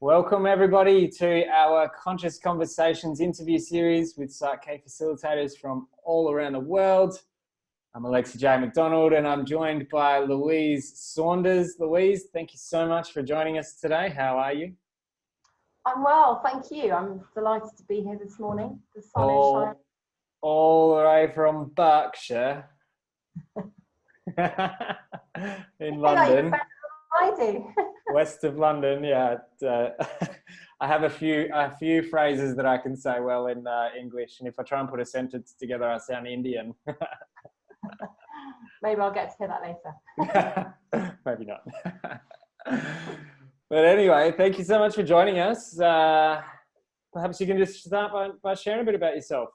Welcome everybody to our Conscious Conversations interview series with PSYCH-K facilitators from all around the world. I'm Alexa J. McDonald and I'm joined by Louise Saunders. Louise, thank you so much for joining us today. How are you? I'm well, thank you. I'm delighted to be here this morning. The sun is shining. All the way from Berkshire in London. I do. West of London, yeah. I have a few phrases that I can say well in English, and if I try and put a sentence together, I sound Indian. Maybe I'll get to hear that later. Maybe not. But anyway, thank you so much for joining us. Perhaps you can just start by sharing a bit about yourself.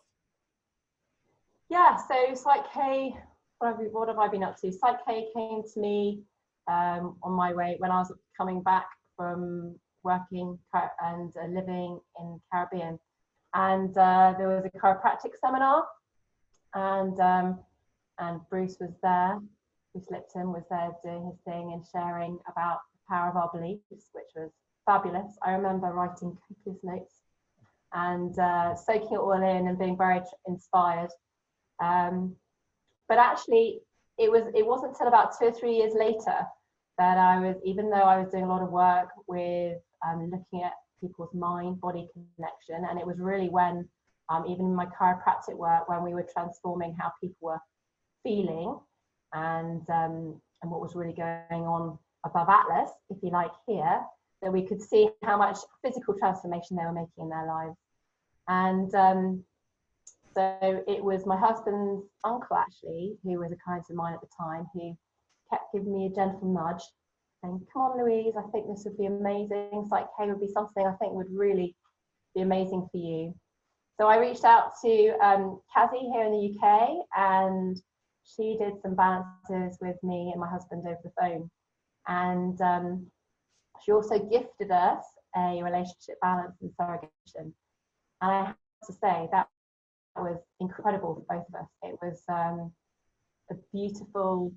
Yeah, so PSYCH-K, what have I been up to? PSYCH-K came to me on my way when I was coming back from working and living in Caribbean, and there was a chiropractic seminar, and Bruce was there. Bruce Lipton was there doing his thing and sharing about the power of our beliefs, which was fabulous. I remember writing copious notes and soaking it all in and being very inspired. But actually, it wasn't until about 2 or 3 years later that I was, even though I was doing a lot of work with looking at people's mind-body connection, and it was really when, even in my chiropractic work, when we were transforming how people were feeling and what was really going on above Atlas, if you like, here, that we could see how much physical transformation they were making in their lives. And so it was my husband's uncle, actually, who was a client of mine at the time, who kept giving me a gentle nudge, saying, come on, Louise, I think this would be amazing. PSYCH-K would be something I think would really be amazing for you. So I reached out to Kazi here in the UK, and she did some balances with me and my husband over the phone. And she also gifted us a relationship balance and surrogation. And I have to say that was incredible for both of us. It was a beautiful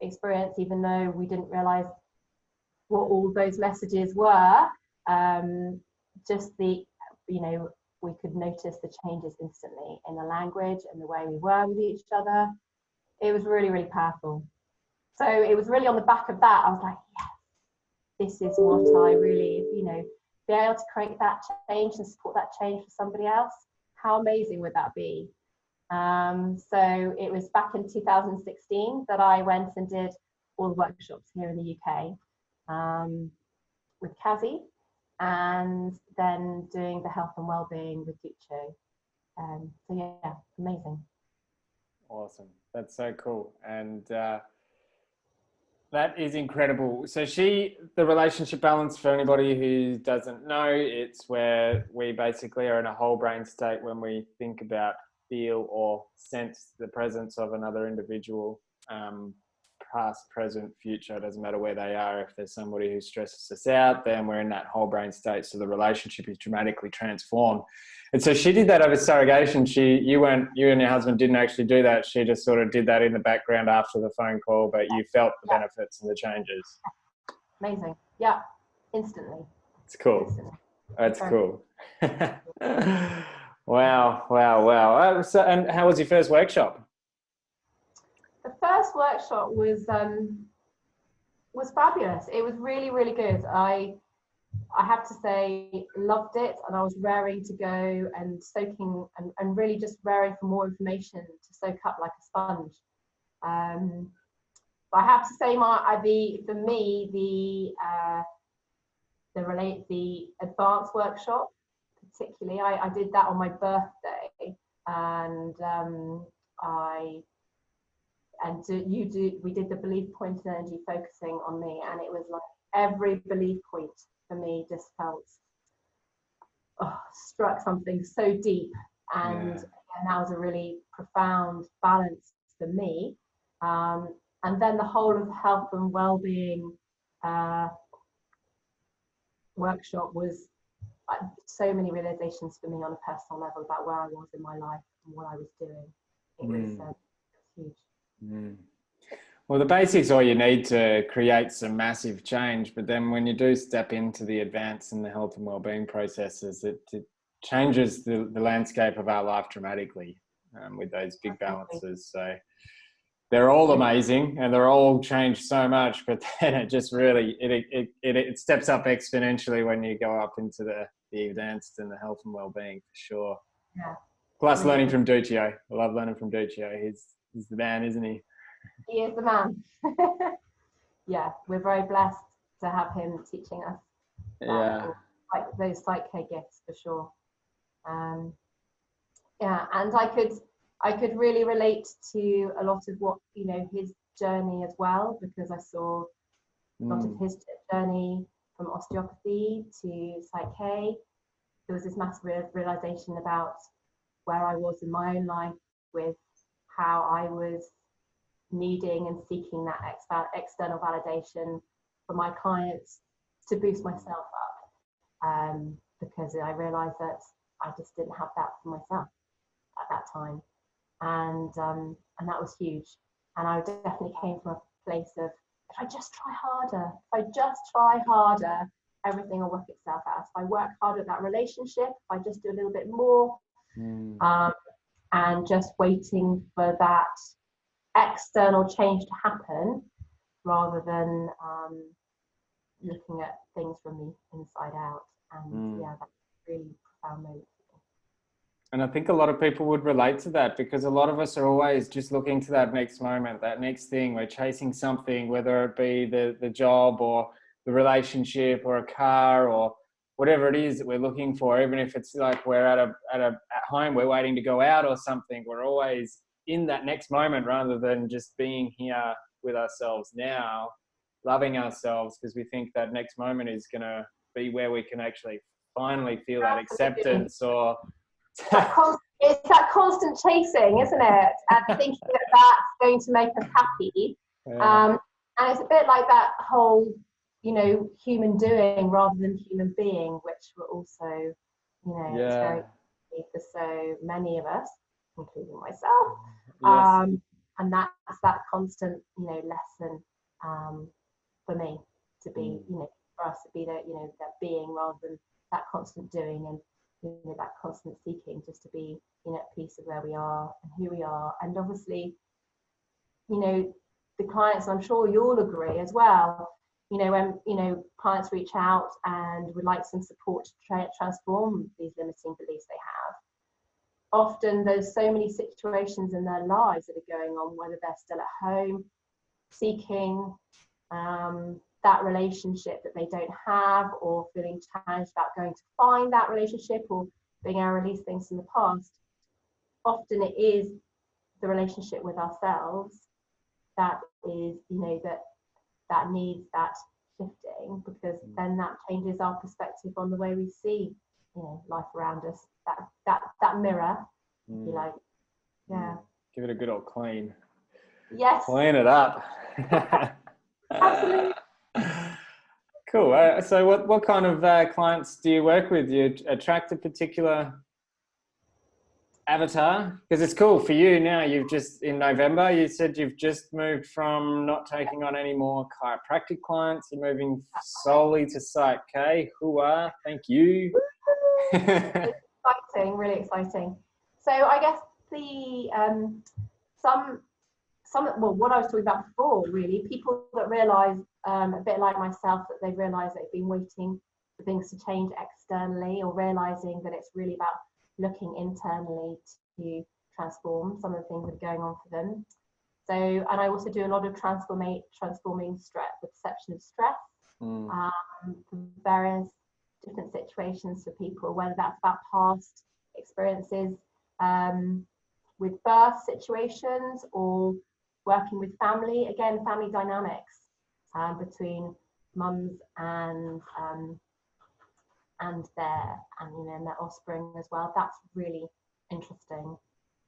experience, even though we didn't realize what all those messages were. Just we could notice the changes instantly in the language and the way we were with each other. It was really, really powerful. So it was really on the back of that, I was like, yes, this is what I really, be able to create that change and support that change for somebody else. How amazing would that be? So it was back in 2016 that I went and did all the workshops here in the UK with Kazi, and then doing the health and well-being with Ducho. So yeah, amazing. Awesome. That's so cool. And that is incredible. So the relationship balance, for anybody who doesn't know, it's where we basically are in a whole brain state when we think about, feel or sense the presence of another individual, past, present, future, it doesn't matter where they are. If there's somebody who stresses us out, then we're in that whole brain state. So the relationship is dramatically transformed. And so she did that over surrogation. You and your husband didn't actually do that. She just sort of did that in the background after the phone call, but you felt the benefits and the changes. Amazing. Yeah, instantly. It's cool. Instantly. That's cool. Wow. So, and how was your first workshop? The first workshop was fabulous. It was really, really good. I have to say, loved it, and I was raring to go and soaking and really just raring for more information to soak up like a sponge. But I have to say, for me, the advanced workshop, particularly, I did that on my birthday, and we did the belief point and energy focusing on me, and it was like every belief point for me just felt struck something so deep, and that was a really profound balance for me. And then the whole of health and well-being workshop was so many realizations for me on a personal level about where I was in my life and what I was doing. It was huge. Well, the basics all you need to create some massive change, but then when you do step into the advance and the health and wellbeing processes, it changes the landscape of our life dramatically with those big balances. So they're all amazing and they're all changed so much, but then it just really, it steps up exponentially when you go up into the advanced and the health and wellbeing for sure. Yeah. Plus learning from Duccio. I love learning from Duccio. He's the man, isn't he? He is the man. Yeah, we're very blessed to have him teaching us. Like those PSYCH-K gifts for sure. Yeah, and I could really relate to a lot of what, you know, his journey as well, because I saw a lot of his journey from osteopathy to PSYCH-K. There was this massive realization about where I was in my own life with how I was needing and seeking that external validation from my clients to boost myself up, because I realized that I just didn't have that for myself at that time, and that was huge. And I definitely came from a place of, if I just try harder, everything will work itself out. If I work hard at that relationship, if I just do a little bit more, and just waiting for that external change to happen rather than looking at things from the inside out. And yeah, that's a really profound moment. And I think a lot of people would relate to that, because a lot of us are always just looking to that next moment, that next thing. We're chasing something, whether it be the job or the relationship or a car or whatever it is that we're looking for. Even if it's like we're at home, we're waiting to go out or something, we're always in that next moment rather than just being here with ourselves now, loving ourselves, because we think that next moment is going to be where we can actually finally feel that acceptance or it's that constant chasing, isn't it? And thinking that that's going to make us happy. And it's a bit like that whole, you know, human doing rather than human being, which we're also, you know, it's very easy for so many of us, including myself. And that's that constant, you know, lesson for me to be, you know, for us to be that, you know, that being rather than that constant doing, and you know, that constant seeking, just to be, you know, at peace of where we are and who we are. And obviously, you know, the clients, I'm sure you'll agree as well, you know, when, you know, clients reach out and would like some support to transform these limiting beliefs they have, often there's so many situations in their lives that are going on, whether they're still at home seeking that relationship that they don't have, or feeling challenged about going to find that relationship, or being able to release things from the past. Often it is the relationship with ourselves that is, you know, that needs that shifting, because then that changes our perspective on the way we see, you know, life around us. That mirror, if you like. Yeah. Give it a good old clean. Yes. Clean it up. Absolutely. Cool. So what kind of clients do you work with? Do you attract a particular avatar? Because it's cool for you now. You've just, in November, you said you've just moved from not taking on any more chiropractic clients. You're moving solely to PSYCH-K. Hooah. Thank you. Exciting, really exciting. So I guess well, what I was talking about before, really, people that realise, a bit like myself, that they realise they've been waiting for things to change externally, or realising that it's really about looking internally to transform some of the things that are going on for them. So, and I also do a lot of transforming stress, the perception of stress, various different situations for people, whether that's about past experiences with birth situations, or working with family, again, family dynamics between mums and their offspring as well. That's really interesting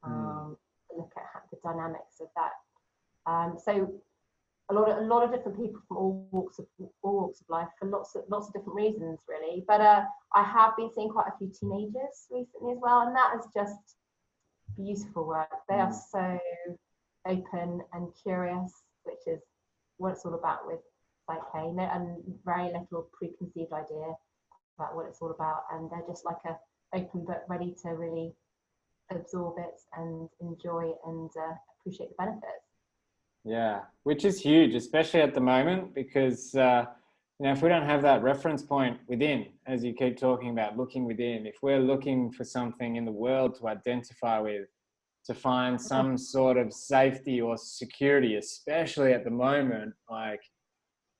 to look at the dynamics of that. So a lot of different people from all walks of life, for lots of different reasons, really. But I have been seeing quite a few teenagers recently as well, and that is just beautiful work. They are so open and curious which is what it's all about with PSYCH-K, and very little preconceived idea about what it's all about, and they're just like a open book, ready to really absorb it and enjoy and appreciate the benefits. Yeah, which is huge, especially at the moment, because if we don't have that reference point within, as you keep talking about, looking within, if we're looking for something in the world to identify with, to find some sort of safety or security, especially at the moment, like,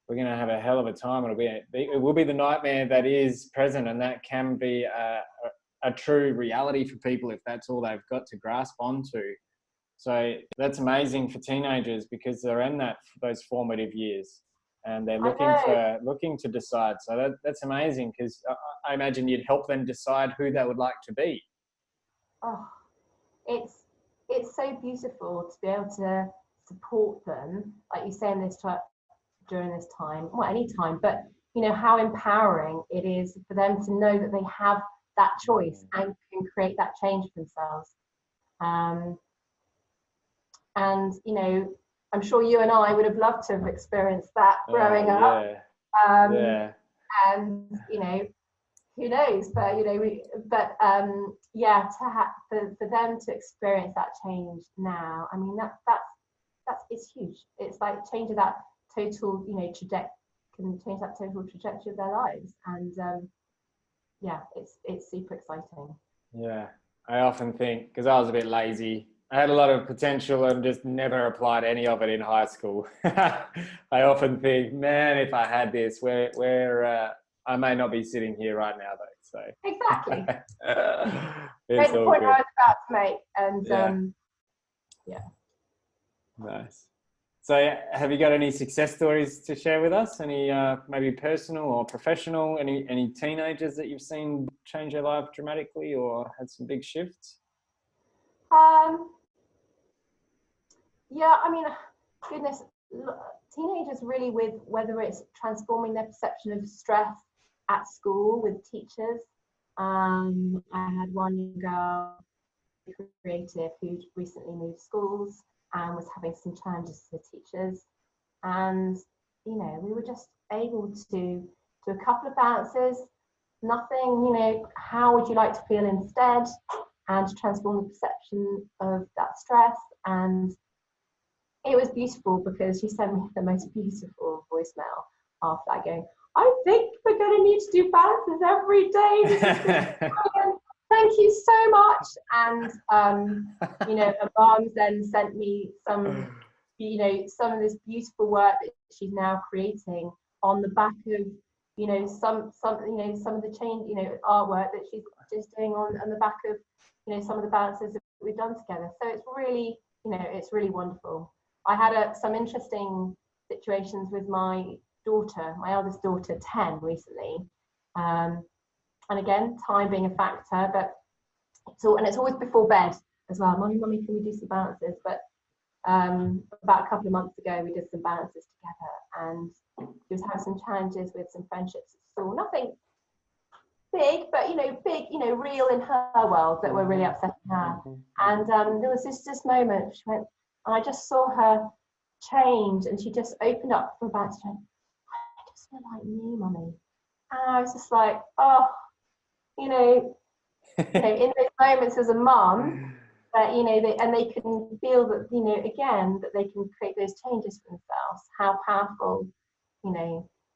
we're going to have a hell of a time. It will be the nightmare that is present, and that can be a true reality for people if that's all they've got to grasp onto. So that's amazing for teenagers, because they're in those formative years, and they're looking to decide. So that's amazing, because I imagine you'd help them decide who they would like to be. Oh, it's so beautiful to be able to support them, like you say, in this during this time, well, any time, but how empowering it is for them to know that they have that choice and can create that change for themselves. And I'm sure you and I would have loved to have experienced that growing up. And who knows? But for them to experience that change now, I mean, that's it's huge. It's like changing that total can change that total trajectory of their lives, and it's super exciting. Yeah, I often think, because I was a bit lazy, I had a lot of potential and just never applied any of it in high school. I often think, man, if I had this, where I may not be sitting here right now, though. So exactly. It's the all point good. I was about to make, and Nice. So have you got any success stories to share with us? Any maybe personal or professional? Any teenagers that you've seen change their life dramatically or had some big shifts? Yeah, I mean, goodness, teenagers really, with whether it's transforming their perception of stress at school with teachers. I had one girl, creative, who recently moved schools and was having some challenges with teachers, and we were just able to do a couple of bounces, nothing, how would you like to feel instead, and to transform the perception of that stress. And it was beautiful, because she sent me the most beautiful voicemail after that, going, I think we're going to need to do bounces every day. This is brilliant. Thank you so much. And her mom's then sent me some of this beautiful work that she's now creating on the back of some of the change artwork that she's just doing on the back of some of the balances that we've done together. So it's really it's really wonderful. I had some interesting situations with my eldest daughter, 10, recently. And again, time being a factor, but it's always before bed as well. Mummy, can we do some balances? But about a couple of months ago, we did some balances together, and she was having some challenges with some friendships at school. Nothing big, but real in her world, that were really upsetting her. And there was this moment. She went, and I just saw her change, and she just opened up for about, she went, I just feel like me, Mummy. And I was just like, oh, in those moments as a mum, that they can feel that again, that they can create those changes for themselves. How powerful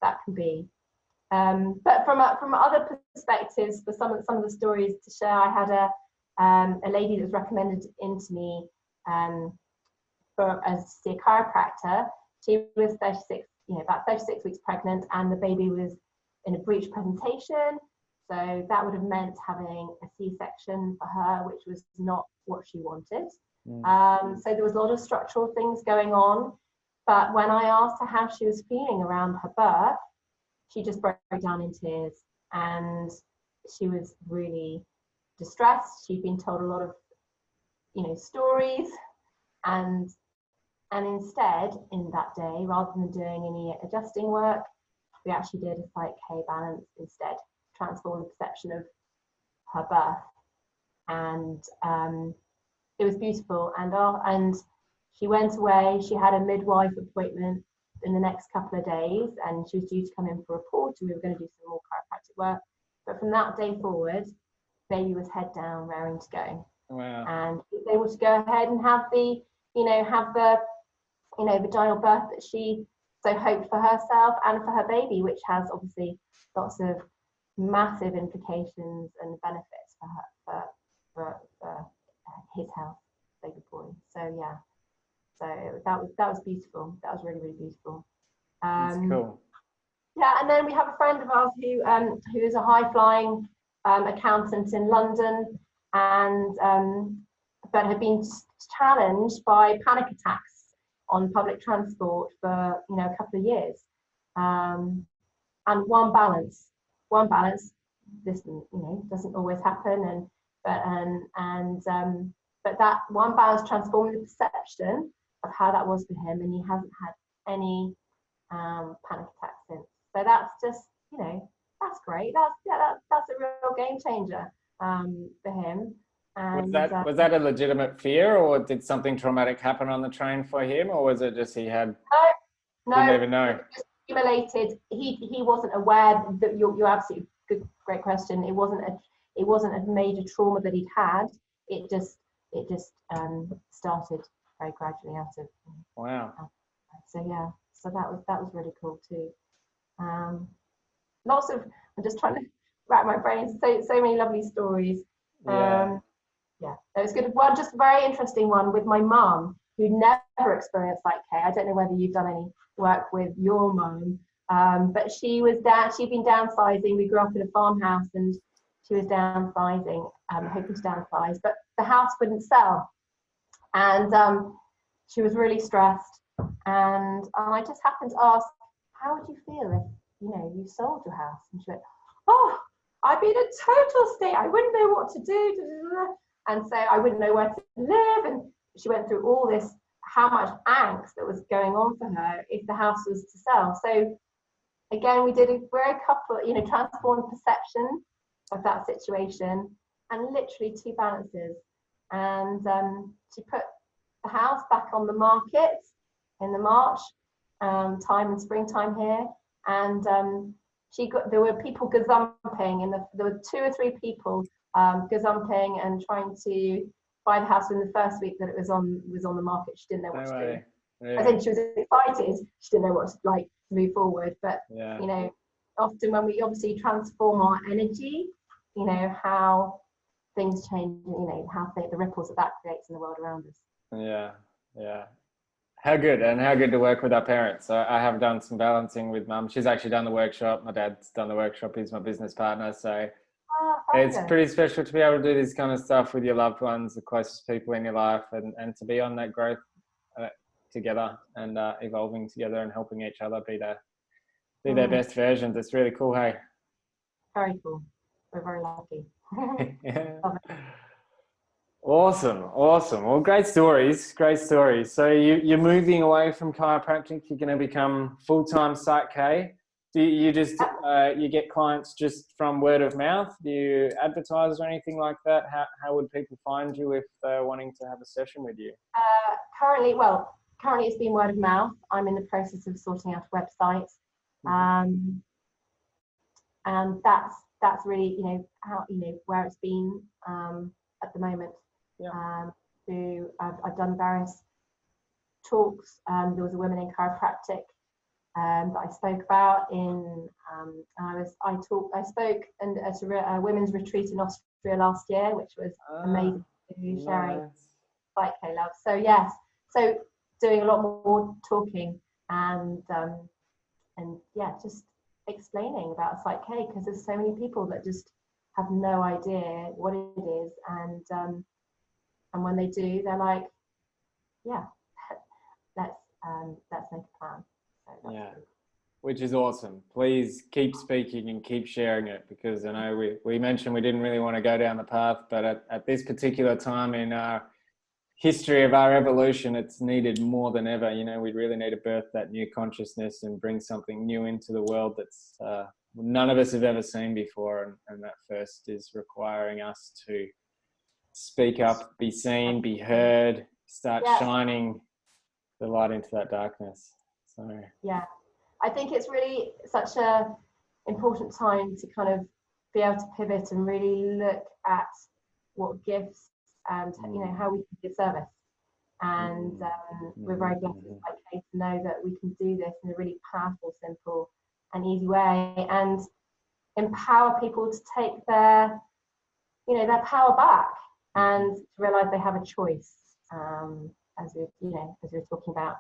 that can be. But from other perspectives, for some of the stories to share, I had a lady that was recommended into me as to see a chiropractor. She was 36, about 36 weeks pregnant, and the baby was in a breech presentation. So that would have meant having a C-section for her, which was not what she wanted. So there was a lot of structural things going on. But when I asked her how she was feeling around her birth, she just broke down in tears, and she was really distressed. She'd been told a lot of, stories, and instead, in that day, rather than doing any adjusting work, we actually did a PSYCH-K balance instead, transform the perception of her birth. And it was beautiful, and she went away. She had a midwife appointment in the next couple of days, and she was due to come in for a report, and we were going to do some more chiropractic work. But from that day forward, baby was head down, raring to go. Wow. And she was able to go ahead and have the vaginal birth that she so hoped for herself and for her baby, which has obviously lots of massive implications and benefits for her, for his health, baby boy. So yeah, so that was beautiful. That was really, really beautiful. That's cool. Yeah, and then we have a friend of ours who is a high flying accountant in London, and but had been challenged by panic attacks on public transport for a couple of years, and one balance. This doesn't always happen, but that one balance transformed the perception of how that was for him, and he hasn't had any panic attacks since. So that's just that's great. That's a real game changer for him. And, was that a legitimate fear, or did something traumatic happen on the train for him, or was it just he had? No, didn't even know. just accumulated. He wasn't aware that you're absolutely great question. It wasn't a major trauma that he'd had. It just started very gradually out of. Wow. So yeah, so that was really cool too. Lots of, I'm just trying to wrap my brain. So many lovely stories. Yeah, it was good. One just very interesting one with my mum, who never experienced PSYCH-K. I don't know whether you've done any work with your mum, but she'd been downsizing. We grew up in a farmhouse, and she was downsizing, hoping to downsize, but the house wouldn't sell, and she was really stressed. And I just happened to ask, "How would you feel if you sold your house?" And she went, "Oh, I'd be in a total state. I wouldn't know what to do, and so I wouldn't know where to live." And she went through all this, how much angst that was going on for her if the house was to sell. So again, we did a very couple, transformed perception of that situation, and literally 2 balances. And she put the house back on the market in the March time and springtime here, and there were people gazumping, and there were 2 or 3 people gazumping and trying to buy the house in the first week that it was on the market. She didn't know what to do. Yeah. I think she was excited. She didn't know what to move forward. But often when we obviously transform our energy, how things change. How the ripples that creates in the world around us. Yeah. How good to work with our parents. I have done some balancing with mum. She's actually done the workshop. My dad's done the workshop. He's my business partner. So it's pretty special to be able to do this kind of stuff with your loved ones, the closest people in your life, and to be on that growth together and evolving together and helping each other be their best versions. It's really cool, hey? Very cool. We're very lucky. Yeah. Awesome. Well, great stories. So you're moving away from chiropractic. You're going to become full-time PSYCH-K. Do you just you get clients just from word of mouth? Do you advertise or anything like that? How would people find you if they're wanting to have a session with you? Currently it's been word of mouth. I'm in the process of sorting out a website, and that's really how where it's been at the moment. Yeah. I've done various talks. There was a women in chiropractic that I spoke about in. I spoke at a women's retreat in Austria last year, which was amazing. Sharing PSYCH-K love. So yes, so doing a lot more talking and just explaining about PSYCH-K, because there's so many people that just have no idea what it is, and when they do, they're like, yeah, let's make a plan. So yeah, which is awesome. Please keep speaking and keep sharing it, because I know we mentioned we didn't really want to go down the path, but at this particular time in our history of our evolution, it's needed more than ever. We really need to birth that new consciousness and bring something new into the world that's none of us have ever seen before, and that first is requiring us to speak up, be seen, be heard, start shining the light into that darkness. So yeah, I think it's really such a important time to kind of be able to pivot and really look at what gifts and you know how we can give service. And we're very blessed with PSYCH-K to know that we can do this in a really powerful, simple, and easy way, and empower people to take their, you know, their power back and to realize they have a choice, as we, you know, as we were talking about,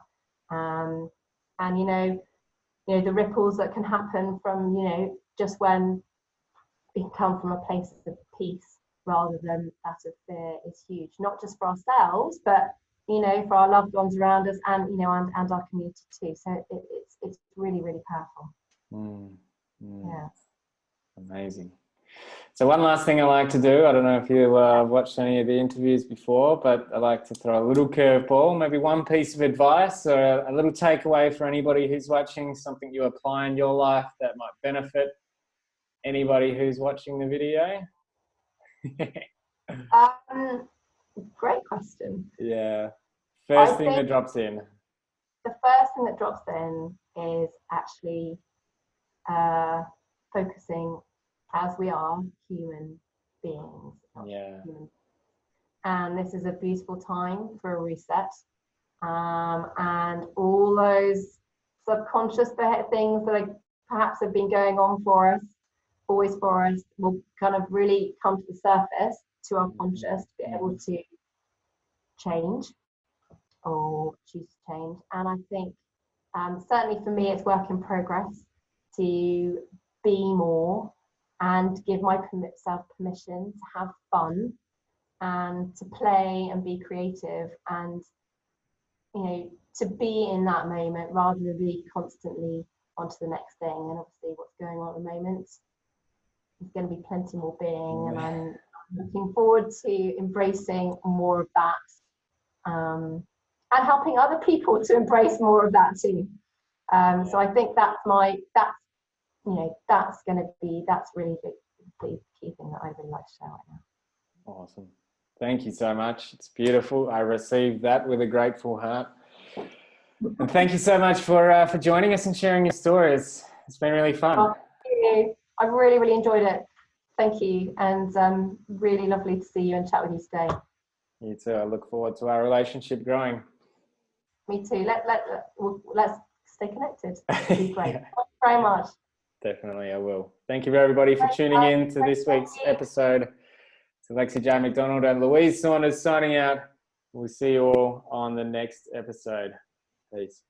and you know, the ripples that can happen from, you know, just when we come from a place of peace rather than that of fear is huge, not just for ourselves, but you know, for our loved ones around us, and you know, and our community too. So it's really, really powerful. Yeah. Amazing. So one last thing I like to do, I don't know if you watched any of the interviews before, but I like to throw a little curveball, maybe one piece of advice or a little takeaway for anybody who's watching, something you apply in your life that might benefit anybody who's watching the video. Great question. Yeah. First thing that drops in. The first thing that drops in is actually focusing, as we are human beings. Yeah. Human. And this is a beautiful time for a reset. And all those subconscious things that perhaps have been going on for us, always for us, will kind of really come to the surface, to our conscious, to be able to change or choose to change. And I think certainly for me, it's work in progress to be more and give myself permission to have fun and to play and be creative, and you know, to be in that moment rather than be constantly on to the next thing. And obviously what's going on at the moment, there's going to be plenty more being, and I'm looking forward to embracing more of that, and helping other people to embrace more of that too. So I think that's you know, that's really the key thing that I really like to share right now. Awesome. Thank you so much. It's beautiful. I received that with a grateful heart. And thank you so much for joining us and sharing your stories. It's been really fun. Oh, thank you. I've really, really enjoyed it. Thank you. And really lovely to see you and chat with you today. You too. I look forward to our relationship growing. Me too. Let's stay connected. It'd be great. Yeah. Thank you very much. Definitely, I will. Thank you everybody for tuning in to this week's episode. It's Alexi J. McDonald and Louise Saunders signing out. We'll see you all on the next episode. Peace.